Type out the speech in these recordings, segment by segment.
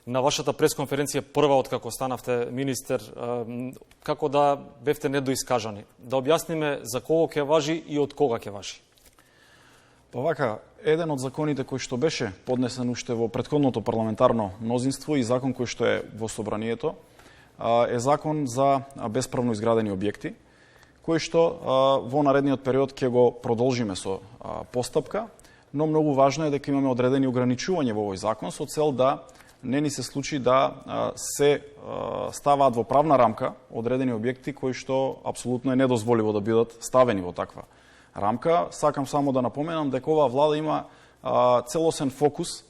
на вашата пресконференција прва откако станавте министер, како да бевте недоискажани. Да објасниме за кого ќе важи и од кога ќе важи. Па вака, еден од законите кој што беше поднесен уште во претходното парламентарно мнозинство и закон кој што е во собранието, е закон за бесправно изградени објекти, кој што во наредниот период ќе го продолжиме со постапка, но многу важно е дека имаме одредени ограничувања во овој закон со цел да не ни се случи да се ставаат во правна рамка одредени објекти кои што апсолутно е недозволиво да бидат ставени во таква рамка. Сакам само да напоменам дека оваа влада има целосен фокус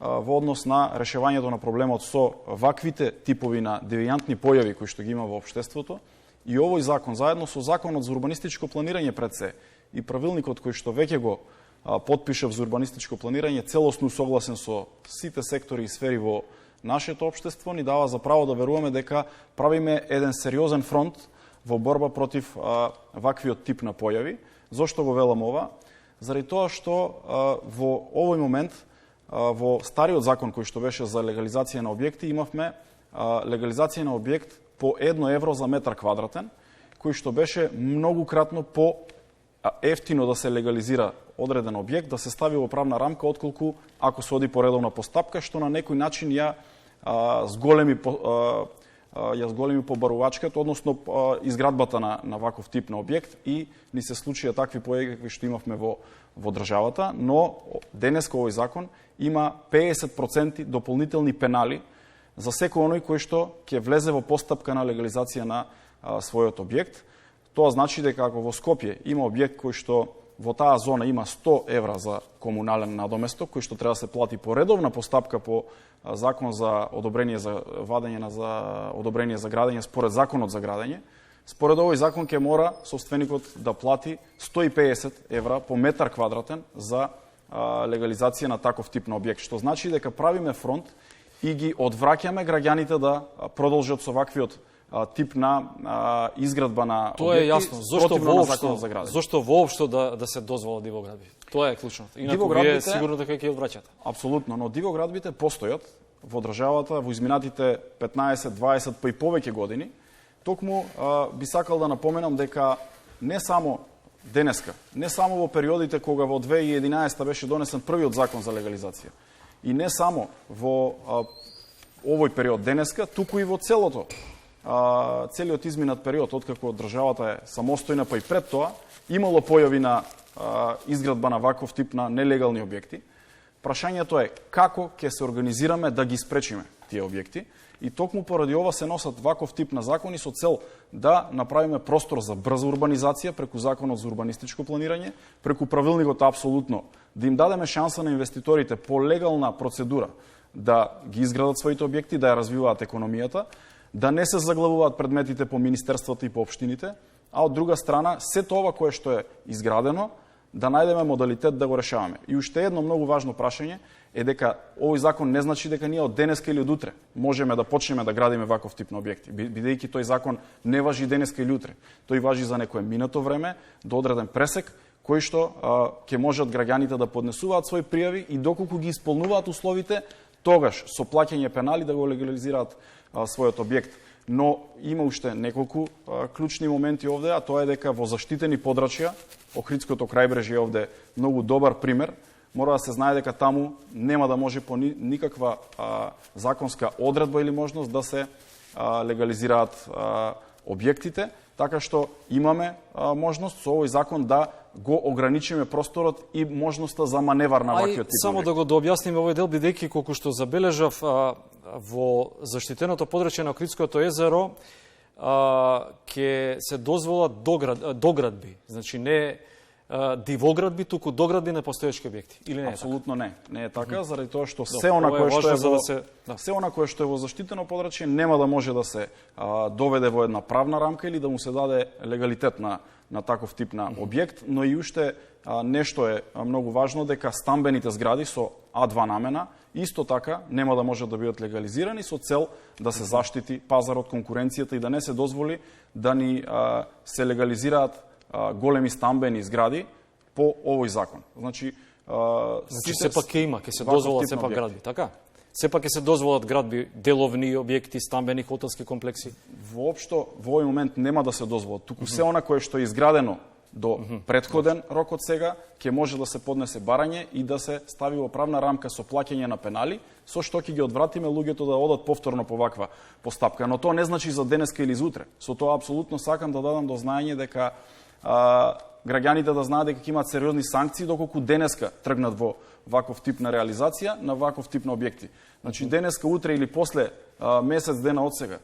во однос на решавањето на проблемот со ваквите типови на девијантни појави кои што ги има во општеството, и овој закон заедно со законот за урбанистичко планирање пред се и правилникот кој што веќе го подпишав за урбанистичко планирање, целосно согласен со сите сектори и сфери во нашето општество, ни дава за право да веруваме дека правиме еден сериозен фронт во борба против ваквиот тип на појави. Зошто го велам ова? Заради тоа што во овој момент во стариот закон кој што беше за легализација на објекти имавме легализација на објект по 1 евро за метар квадратен, кој што беше многукратно по ефтино да се легализира одреден објект, да се стави во правна рамка, отколку ако се оди по редовна постапка, што на некој начин ја зголеми побарувачката, односно изградбата на ваков тип на објект, и ни се случија такви појави какви што имавме во државата, но денеска овој закон има 50% дополнителни пенали за секој оној кој што ќе влезе во постапка на легализација на својот објект. Тоа значи дека ако во Скопје има објект кој што во таа зона има 100 евра за комунален надоместок, кој што треба да се плати по редовна постапка по закон за одобрение за вадење за одобрение за градење според законот за градење, според овој закон ќе мора собственикот да плати 150 евра по метар квадратен за легализација на таков тип на објект, што значи дека правиме фронт и ги одвраќаме граѓаните да продолжат со ваквиот тип на изградба на тоа е јасно. Зошто воопшто да се дозвола дивоградби? Тоа е клучното. Инаку вие сигурно дека ќе одвраќате. Апсолутно, но дивоградбите постојат во државата во изминатите 15, 20 па и повеќе години. Токму би сакал да напоменам дека не само денеска, не само во периодите кога во 2011 беше донесен првиот закон за легализација, и не само во овој период денеска, туку и во целиот изминат период, откако државата е самостојна, па и пред тоа, имало појави на изградба на ваков тип на нелегални објекти. Прашањето е како ќе се организираме да ги спречиме тие објекти, и токму поради ова се носат ваков тип на закони со цел да направиме простор за брза урбанизација преку законот за урбанистичко планирање, преку правилникот апсолутно да им дадеме шанса на инвеститорите по легална процедура да ги изградат своите објекти, да ја развиваат економијата, да не се заглавуваат предметите по министерствата и по општините, а од друга страна, сето ова кое што е изградено, да најдеме модалитет да го решаваме. И уште едно многу важно прашање е дека овој закон не значи дека ние од денеска или од утре можеме да почнеме да градиме ваков тип на објекти, бидејќи тој закон не важи денеска или утре. Тој важи за некое минато време, до одреден пресек, кој што ќе можат граѓаните да поднесуваат своји пријави и доколку ги исполнуваат условите, тогаш со плаќање пенали да го легализираат својот објект. Но има уште неколку клучни моменти овде, а тоа е дека во заштитени подрачја, Охридското крајбрежје е овде многу добар пример, мора да се знае дека таму нема да може по никаква законска одредба или можност да се легализираат објектите, така што имаме можност со овој закон да го ограничиме просторот и можноста за маневар на ваквиот тип. Само да го дообјасниме овој дел, бидејќи колку што забележав во заштитеното подрачје на Охридското езеро ќе се дозволат доградби, значи не дивоградби, туку доградби на постоечки објекти, или не е? Апсолутно не. Не е така, заради тоа што се она кое што е во заштитено подрачје нема да може да се доведе во една правна рамка или да му се даде легалитет на таков тип на објект, но и уште нешто е многу важно, дека стамбените згради со А2 намена исто така нема да можат да бидат легализирани со цел да се заштити пазарот, конкуренцијата и да не се дозволи да ни се легализираат големи стамбени згради по овој закон. Значи сепак ќе има, ќе се дозволат сепак градби, така? Сепак ќе се дозволат градби деловни објекти, стамбени, хотелски комплекси? Воопшто во овој момент нема да се дозволат. Туку се она кое што е изградено до претходен рок од сега, ќе може да се поднесе барање и да се стави во правна рамка со плаќање на пенали, со што ќе ги одвратиме луѓето да одат повторно по ваква постапка. Но тоа не значи за денеска или за утре. Со тоа апсолутно сакам да дадам до знаење дека граѓаните да знаат дека ќе имаат сериозни санкции доколку денеска тргнат во ваков тип на реализација на ваков тип на објекти. Значи денеска, утре или после месец дена од сега,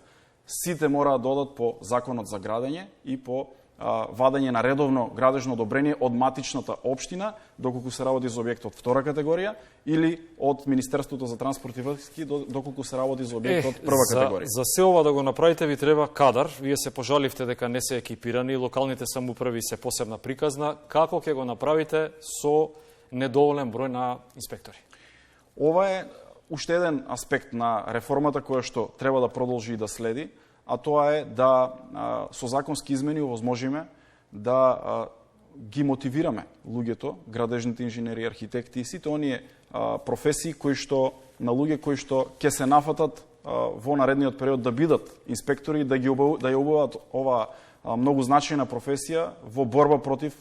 сите мораат да одат по законот за градење и по вадење на редовно градежно одобрение од матичната општина, доколку се работи за објект од втора категорија, или од Министерството за транспорт и врски, доколку се работи за објект од прва категорија. За се ова да го направите ви треба кадар. Вие се пожаливте дека не се екипирани, локалните самоуправи се посебна приказна. Како ќе го направите со недоволен број на инспектори? Ова е уште еден аспект на реформата која што треба да продолжи и да следи, а тоа е да со законски измени овозможиме да ги мотивираме луѓето, градежните инженери, архитекти и сите оние професии кои што на луѓе кои што ќе се нафатат во наредниот период да бидат инспектори, да ја обуват ова многу значајна професија во борба против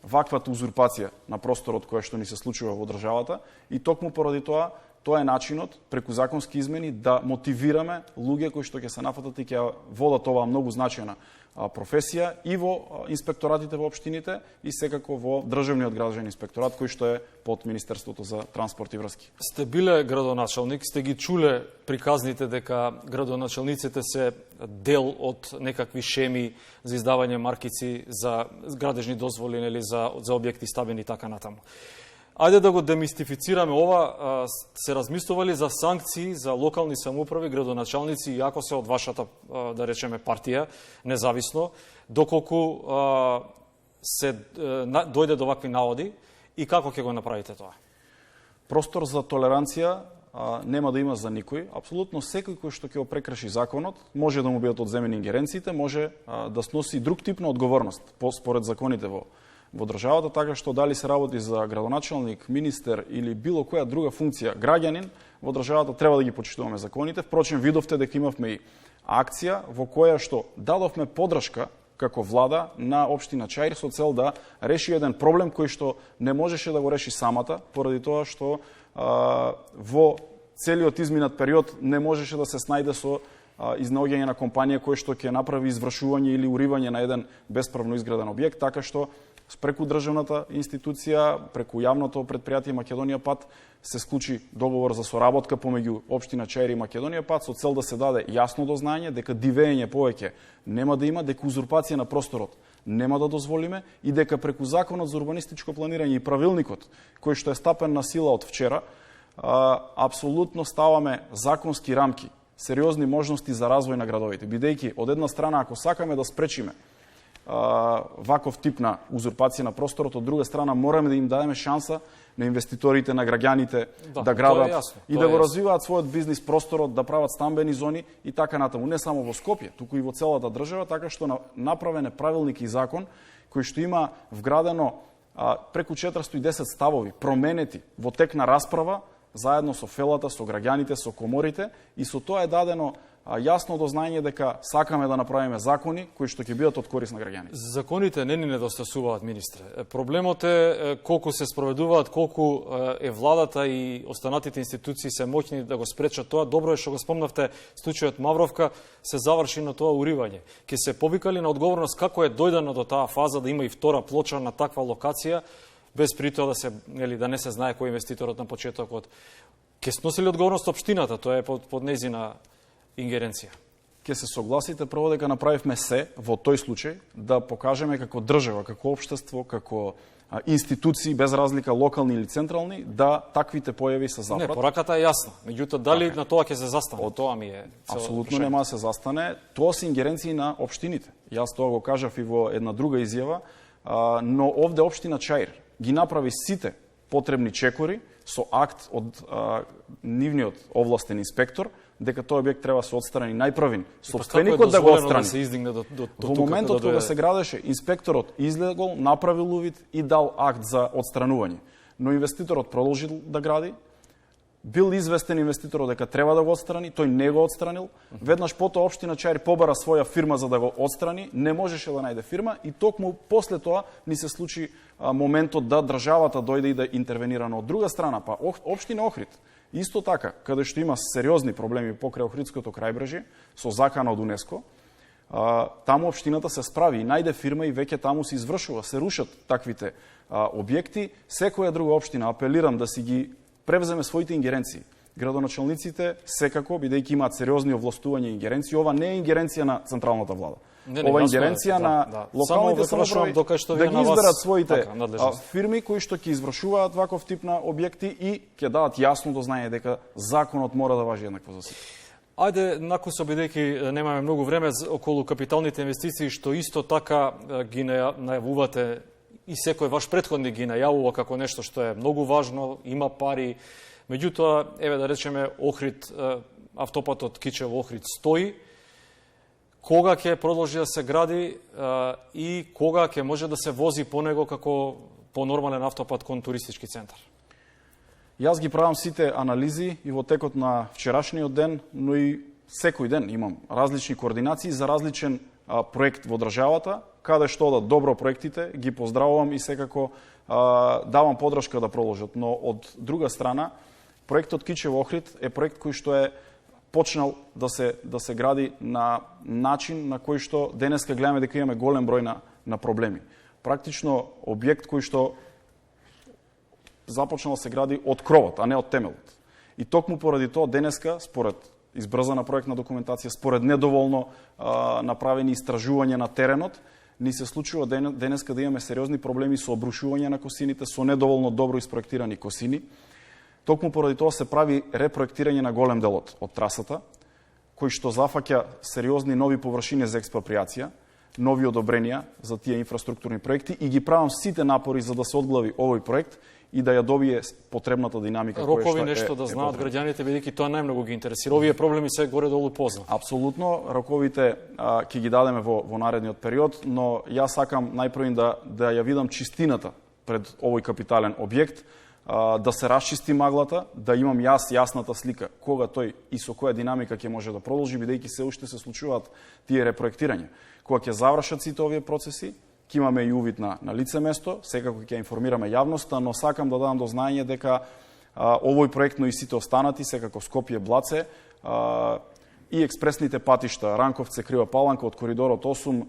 ваквата узурпација на просторот која што ни се случува во државата, и токму поради тоа е начинот преку законски измени да мотивираме луѓе кои што ќе се нафатат и ќе водат оваа многу значајна професија и во инспекторатите во општините и секако во државниот градежен инспекторат кој што е под Министерството за транспорт и врски. Сте биле градоначалник, сте ги чуле приказните дека градоначалниците се дел од некакви шеми за издавање маркици за градежни дозволи или за објекти стабени и така натаму. Ајде да го демистифицираме ова. Се размислували за санкции за локални самоуправи, градоначалници, иако се од вашата, да речеме, партија, независно, доколку се дојде до вакви наводи и како ќе го направите тоа? Простор за толеранција нема да има за никој. Апсолутно секој кој што ќе го прекрши законот, може да му бидат одземени ингеренциите, може да сноси друг тип на одговорност според законите во државата, така што дали се работи за градоначалник, министер или било која друга функција граѓанин во државата, треба да ги почитуваме законите. Впрочем, видовте дека имавме и акција во која што дадовме подршка како влада на општина Чаир со цел да реши еден проблем кој што не можеше да го реши самата, поради тоа што во целиот изминат период не можеше да се снајде со изнаоѓање на компанија кој што ќе направи извршување или уривање на еден бесправно изграден објект, така што преку државната институција, преку јавното предпријатие Македонија Пат се склучи договор за соработка помеѓу општина Чаир и Македонија Пат со цел да се даде јасно до знаење дека дивење повеќе нема да има, дека узурпација на просторот нема да дозволиме и дека преку законот за урбанистичко планирање и правилникот кој што е стапен на сила од вчера, апсолутно ставаме законски рамки, сериозни можности за развој на градовите, бидејќи од една страна ако сакаме да спречиме ваков тип на узурпација на просторот, од друга страна мораме да им дадеме шанса на инвеститорите, на граѓаните да градат и да го развиваат својот бизнис просторот, да прават стамбени зони и така натаму, не само во Скопје, туку и во целата држава, така што направен е правилник и закон кој што има вградено преку 410 ставови, променети во тек на расправа заедно со фелата, со граѓаните, со коморите, и со тоа е дадено јасно до знаење дека сакаме да направиме закони кои што ќе бидат од корис на граѓаните. Законите не ни недостасуваат, министре. Проблемот е колку се спроведуваат, колку е владата и останатите институции се моќни да го спречат тоа. Добро е што го спомнавте, случајот Мавровка се заврши на тоа уривање. Ке се повикали на одговорност како е дојдено до таа фаза да има и втора плоча на таква локација, без при тоа да не се знае кој инвеститорот на почетокот. Ке сносили одговорност општината, тоа е под нејзина ингеренција. Ке се согласите прво дека направивме се во тој случај да покажеме како држава, како општество, како институции без разлика локални или централни да таквите појави се запрат. Не, пораката е јасна. Меѓутоа дали на тоа ќе се застане? Тоа ми е апсолутно нема да се застане. Тоа се ингеренции на општините. Јас тоа го кажав и во една друга изјава, но овде општина Чаир ги направи сите потребни чекори со акт од нивниот овластен инспектор дека тој објект треба да се отстрани најпрвин. Собственикот да го отстрани. Во моментот кога се градеше, инспекторот излегол, направил увид и дал акт за отстранување. Но инвеститорот продолжил да гради, бил известен инвеститорот дека треба да го отстрани, тој не го отстранил. Веднаш потоа општина Чаир побара своја фирма за да го отстрани, не можеше да најде фирма и токму после тоа ни се случи моментот да државата дојде и да интервенира. Но од друга страна, па општина Охрид, исто така, каде што има сериозни проблеми покрај Охридското крајбрежје со закана од УНЕСКО, таму општината се справи и најде фирма и веќе таму се извршува, се рушат таквите објекти. Секоја друга општина, апелирам да си ги превземе своите ингеренции. Градоначалниците секако, бидејќи имаат сериозни овластувања и ингеренции, ова не е ингеренција на централната влада. Ова е ингеренција на локалните самоуправи да ги изберат своите фирми кои што ќе извршуваат ваков тип на објекти и ќе дадат јасно до знаење дека законот мора да важи еднакво за сите. Ајде, накусо, бидејќи немаме многу време околу капиталните инвестиции, што исто така ги најавувате и секој ваш претходник ги најавува како нешто што е многу важно, има пари. Меѓутоа, еве да речеме, Охрид, автопатот Кичево-Охрид стои. Кога ќе продолжи да се гради и кога ќе може да се вози по него како по нормален автопат кон туристички центар? Јас ги правам сите анализи и во текот на вчерашниот ден, но и секој ден имам различни координации за различен проект во државата, каде што одат добро проектите, ги поздравувам и секако давам подршка да продолжат. Но од друга страна, проектот Кичево-Охрид е проект кој што е почнал да се гради на начин на кој што денеска гледаме дека имаме голем број на проблеми. Практично објект кој што започнал да се гради од кровот, а не од темелот. И токму поради тоа денеска, според избрзана проектна документација, според недоволно направени истражувања на теренот, ни се случува денеска да имаме сериозни проблеми со обрушување на косините, со недоволно добро испроектирани косини. Токму поради тоа се прави репроектирање на голем дел од трасата, кој што зафаќа сериозни нови површини за експроприација, нови одобренија за тие инфраструктурни проекти и ги правам сите напори за да се одглави овој проект и да ја добие потребната динамика која што рокови нешто да знаат граѓаните, бидејќи тоа најмногу ги интересира. Овие проблеми се горе-долу познати. Апсолутно, роковите ќе ги дадеме во наредниот период, но јас сакам најпрво да ја видам чистината пред овој капитален објект, да се расчисти маглата, да имам јасната слика кога тој и со која динамика ќе може да продолжи, бидејќи се уште се случуваат тие репроектирања. Кога ќе завршат сите овие процеси, ќе имаме и увид на лице место, секако ќе информираме јавноста, но сакам да дадам до знаење дека овој проект, но и сите останати, секако Скопје-Блаце и експресните патишта Ранковце, Крива Паланка од коридорот 8,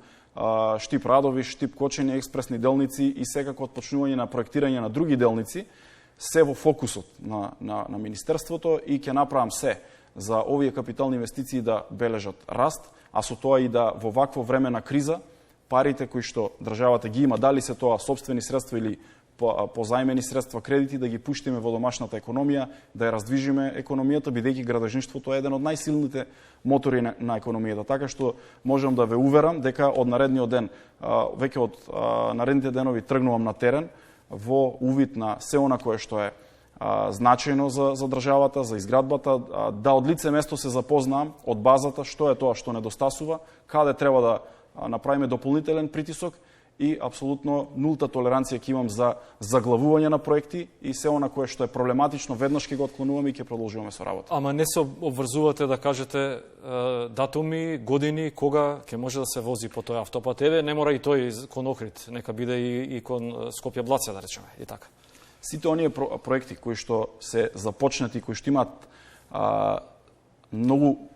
Штип Радовиш, Штип Кочење, експресни делници и секако отпочнување на проектирање на други делници, се во фокусот на Министерството и ќе направам се за овие капитални инвестиции да бележат раст, а со тоа и да во вакво време на криза парите кои што државата ги има, дали се тоа собствени средства или позајмени средства, кредити, да ги пуштиме во домашната економија, да ја раздвижиме економијата, бидејќи градежништвото е еден од најсилните мотори на економијата. Така што можам да ве уверам дека од наредниот ден, веќе од наредните денови тргнувам на терен во увид на се она кое што е значајно за државата, за изградбата, да од лице место се запознаам од базата што е тоа што недостасува, каде треба да направиме дополнителен притисок и апсолутно нулта толеранција ќе имам за заглавување на проекти и се она кое што е проблематично, веднаш ќе го отклонуваме и ќе продолжуваме со работа. Ама не се обврзувате да кажете датуми, години, кога ќе може да се вози по тој автопат? Еве, не мора и тој кон Охрид, нека биде и кон Скопје-Блаце, да речеме, и така. Сите оние проекти кои што се започнати, кои што имаат многу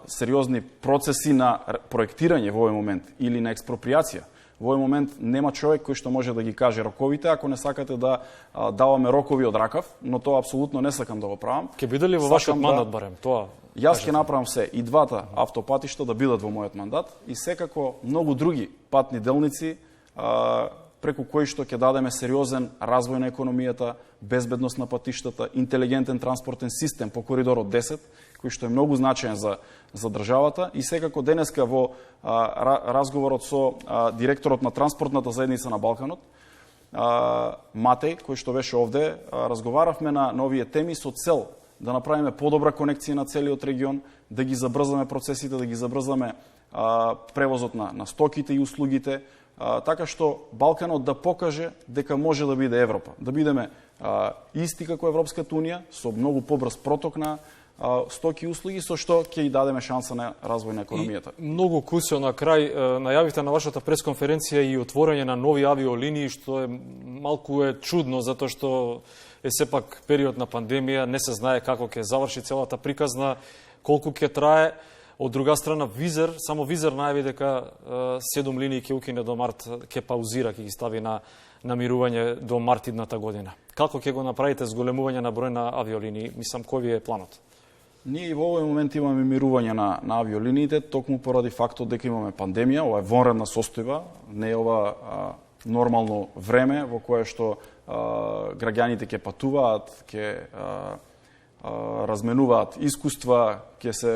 сериозни процеси на проектирање во овој момент или на експроприација, во овој момент нема човек кој што може да ги каже роковите, ако не сакате да даваме рокови од ракав, но тоа апсолутно не сакам да го правам. Ке биде ли во вашиот мандат барем тоа? Јас ќе направам се и двата автопатишта да бидат во мојот мандат и секако многу други патни делници преку кои што ќе дадеме сериозен развој на економијата, безбедност на патиштата, интелигентен транспортен систем по коридорот 10, кој што е многу значаен за државата и секако денеска во разговорот со директорот на транспортната заедница на Балканот, Матеј, кој што беше овде, разговаравме на овие теми со цел да направиме подобра конекција на целиот регион, да ги забрзаме процесите, да ги забрзаме превозот на стоките и услугите, така што Балканот да покаже дека може да биде Европа, да бидеме исти како Европската Унија, со многу побрз проток на стоки и услуги, со што ќе и дадеме шанса на развој на економијата. И многу кусо на крај најавите на вашата пресконференција и отворање на нови авиолинии, што е малку чудно, затоа што е сепак период на пандемија, не се знае како ќе заврши целата приказна, колку ќе трае. Од друга страна, Визер, само Визер најави дека 7 линии ќе укине до март, ќе паузира, ќе ги стави на намирување до март идната година. Како ќе го направите зголемување на број на авиолинии? Мислам, кој ви е планот? Ние и во овој момент имаме мирување на авиолиниите, токму поради фактот дека имаме пандемија, ова е вонредна состојба, не е ова нормално време во кое што граѓаните ќе патуваат, ќе разменуваат искуства, ќе се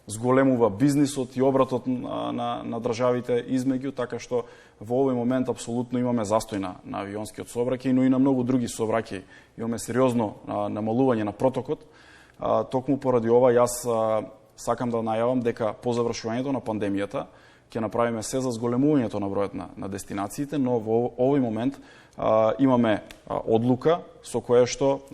зголемува бизнисот и обратот на државите измеѓу, така што во овој момент апсолутно имаме застој на авионскиот сообраќај, но и на многу други сообраќаи. Имаме сериозно намалување на протокот. Токму поради ова јас сакам да најавам дека по завршувањето на пандемијата ќе направиме се за зголемувањето на бројот на дестинациите, но во овој момент имаме одлука со која што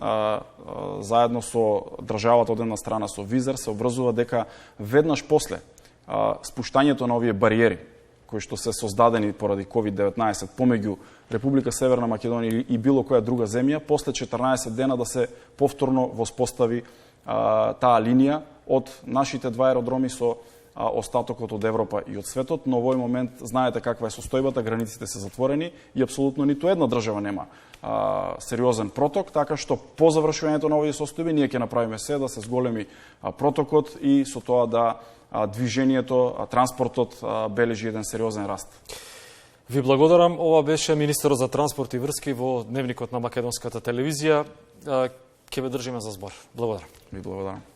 заедно со државата од една страна со Визер се обврзува дека веднаш после спуштањето на овие бариери кои што се создадени поради COVID-19 помеѓу Република Северна Македонија и било која друга земја, после 14 дена да се повторно воспостави таа линија од нашите два аеродроми со остатокот од Европа и од светот, но во овој момент знаете каква е состојбата, границите се затворени и апсолутно ниту една држава нема сериозен проток, така што по завршувањето на овие состојби ние ќе направиме се да се зголеми протокот и со тоа да движењето, транспортот бележи еден сериозен раст. Ви благодарам. Ова беше министерот за транспорт и врски во Дневникот на Македонската телевизија. Ќе ве држиме за збор. Благодарам. Ви благодарам.